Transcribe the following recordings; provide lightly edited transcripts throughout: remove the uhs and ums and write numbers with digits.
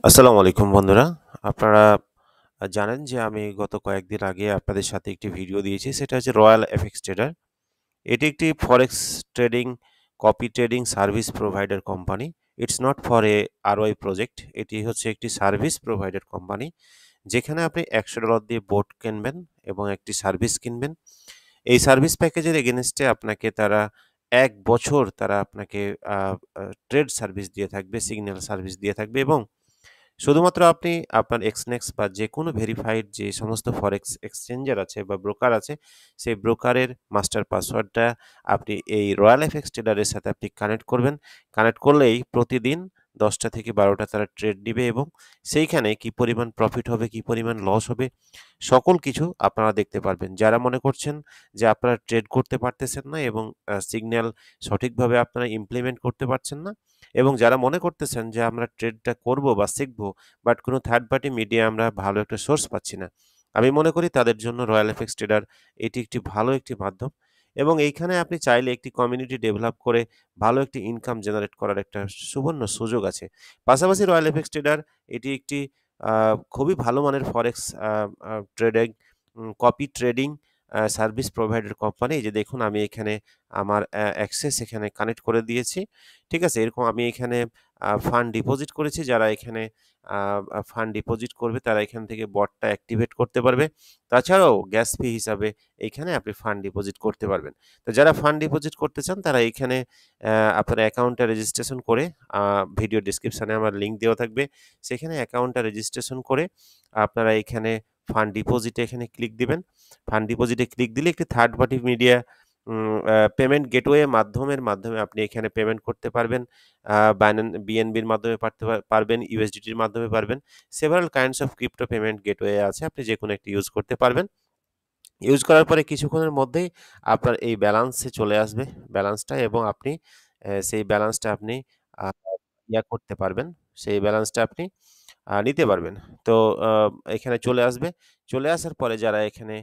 আসসালামু আলাইকুম বন্ধুরা। আপনারা জানেন যে আমি গত কয়েকদিন আগে আপনাদের সাথে একটি ভিডিও দিয়েছি। সেটা হচ্ছে রয়্যাল এফএক্স ট্রেডার। এটি একটি forex trading, copy trading service provider company. It's not for a ROI project. এটি হচ্ছে একটি সার্ভিস প্রোভাইডার কোম্পানি। যেখানে আপনি $100 দিয়ে বোট কিনবেন এবং একটি সার্ভিস কিনবেন। এই সার্ভিস প্যাকেজের এগেইনস্টে আপনাকে তারা ১ বছর তারা আপনাকে আ আ ট্রেড সার্ভিস দিয়ে থাকবে, সিগন্যাল সার্ভিস দিয়ে থাকবে এবং শুধুমাত্র আপনি আপনার এক্সনেক্স বা যেকোনো ভেরিফাইড যে সমস্ত ফরেক্স এক্সচেঞ্জার আছে বা ব্রোকার আছে, সেই ব্রোকারের মাস্টার পাসওয়ার্ডটা আপনি এই রয়্যাল এফএক্স ট্রেডারের সাথে আপনি কানেক্ট করবেন। কানেক্ট করলেই প্রতিদিন ১০টা থেকে ১২টা তারা ট্রেড দিবে এবং সেইখানে কি পরিমাণ প্রফিট হবে, কি পরিমাণ লস হবে, সকল কিছু আপনারা দেখতে পারবেন। যারা মনে করছেন যে আপনারা ট্রেড করতে পারতেছেন না এবং সিগন্যাল সঠিকভাবে আপনারা ইমপ্লিমেন্ট করতে পারছেন না, এবং যারা মনে করতেছেন যে আমরা ট্রেডটা করব বা শিখব, বাট কোনো থার্ড পার্টি মিডিয়া আমরা ভালো একটা সোর্স পাচ্ছি না। আমি মনে করি তাদের জন্য রয়্যাল এফএক্স ট্রেডার এটি একটি ভালো একটি মাধ্যম এবং এইখানে আপনি চাইলে একটি কমিউনিটি ডেভেলপ করে ভালো একটি ইনকাম জেনারেট করার একটা সুবর্ণ সুযোগ আছে। পাশাপাশি রয়্যাল এফএক্স ট্রেডার এটি একটি খুবই ভালো মানের forex ah ah trading copy trading service provider company. এই যে দেখুন আমি এখানে আমার অ্যাক্সেস এখানে কানেক্ট করে দিয়েছি। ঠিক আছে? এরকম আমি এখানে ফান্ড ডিপোজিট করেছি। যারা এখানে আ আ ফান্ড ডিপোজিট করবে তারা এখান থেকে বটটা অ্যাক্টিভেট করতে পারবে। তাছাড়াও গ্যাস ফি হিসাবে এইখানে আপনি ফান্ড ডিপোজিট করতে পারবেন। তো যারা ফান্ড ডিপোজিট করতে চান তারা এইখানে আপনার অ্যাকাউন্টটা রেজিস্ট্রেশন করে আ ভিডিও ডেসক্রিপশনে আমার লিঙ্ক দেওয়া থাকবে। সেখানে অ্যাকাউন্টটা রেজিস্ট্রেশন করে আপনারা এখানে ফান্ড ডিপোজিটে এখানে ক্লিক দিবেন। ফান্ড ডিপোজিটে ক্লিক দিলে একটি third party media payment gateway মাধ্যমে আপনি এখানে পেমেন্ট করতে পারবেন। বিএনবির মাধ্যমে পারবেন, ইউএসডিটির মাধ্যমে পারবেন। Several kinds of crypto payment gateway আছে। আপনি যেকোনো একটি ইউজ করতে পারবেন। ইউজ করার পরে কিছুক্ষণের মধ্যেই আপনার এই ব্যালান্সে চলে আসবে ব্যালান্সটা, এবং আপনি সেই ব্যালান্সটা আপনি আ করতে পারবেন। সেই ব্যালান্সটা আপনি নিতে পারবেন। তো আ এখানে চলে আসবে। চলে আসার পরে যারা এখানে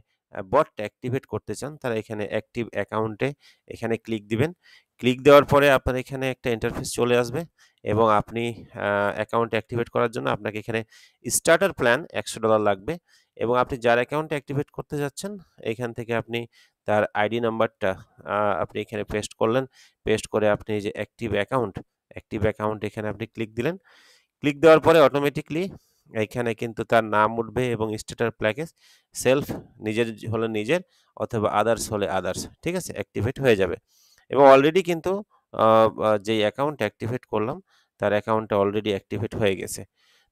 বটটা অ্যাক্টিভেট করতে চান, তারা এখানে অ্যাক্টিভ অ্যাকাউন্টে এখানে ক্লিক দিবেন। ক্লিক দেওয়ার পরে আপনার এখানে একটা ইন্টারফেস চলে আসবে এবং আপনি অ্যাকাউন্ট অ্যাক্টিভেট করার জন্য আপনাকে এখানে স্টার্টার প্ল্যান $100 লাগবে এবং আপনি যার অ্যাকাউন্ট অ্যাক্টিভেট করতে যাচ্ছেন, এখান থেকে আপনি তার আইডি নাম্বারটা আপনি এখানে পেস্ট করলেন। পেস্ট করে আপনি এই যে অ্যাক্টিভ অ্যাকাউন্ট এখানে আপনি ক্লিক দিলেন। ক্লিক দেওয়ার পরে অটোমেটিক্যালি এইখানে কিন্তু তার নাম উঠবে এবং স্ট্যাটাস প্যাকেজ সেলফ, নিজের হলে নিজের অথবা আদার্স হলে আদার্স। ঠিক আছে? অ্যাক্টিভেট হয়ে যাবে এবং অলরেডি কিন্তু আ আ যেই অ্যাকাউন্ট অ্যাক্টিভেট করলাম তার অ্যাকাউন্টটা অলরেডি অ্যাক্টিভেট হয়ে গেছে।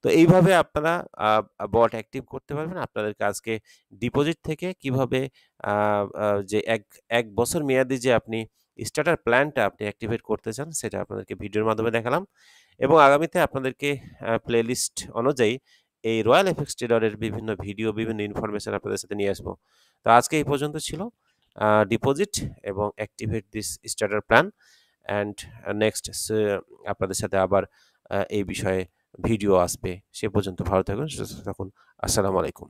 তো এইভাবে আপনারা আ আ বট অ্যাক্টিভ করতে পারবেন। আপনাদেরকে আজকে ডিপোজিট থেকে কিভাবে আ আ যে ১ বছর মেয়াদি যে আপনি স্টার্টার প্ল্যানটা আপনি অ্যাক্টিভেট করতে চান, সেটা আপনাদেরকে ভিডিওর মাধ্যমে দেখালাম এবং আগামীতে আপনাদেরকে প্লেলিস্ট অনুযায়ী এই রয়্যাল এফএক্স ট্রেডারের বিভিন্ন ভিডিও, বিভিন্ন ইনফরমেশন আপনাদের সাথে নিয়ে আসবো। তো আজকে এই পর্যন্ত ছিল। ডিপোজিট এবং activate this starter plan and next আপনাদের সাথে আবার এই বিষয়ে ভিডিও আসবে। সে পর্যন্ত ভালো থাকুন, সুস্থ থাকুন। আসসালামু আলাইকুম।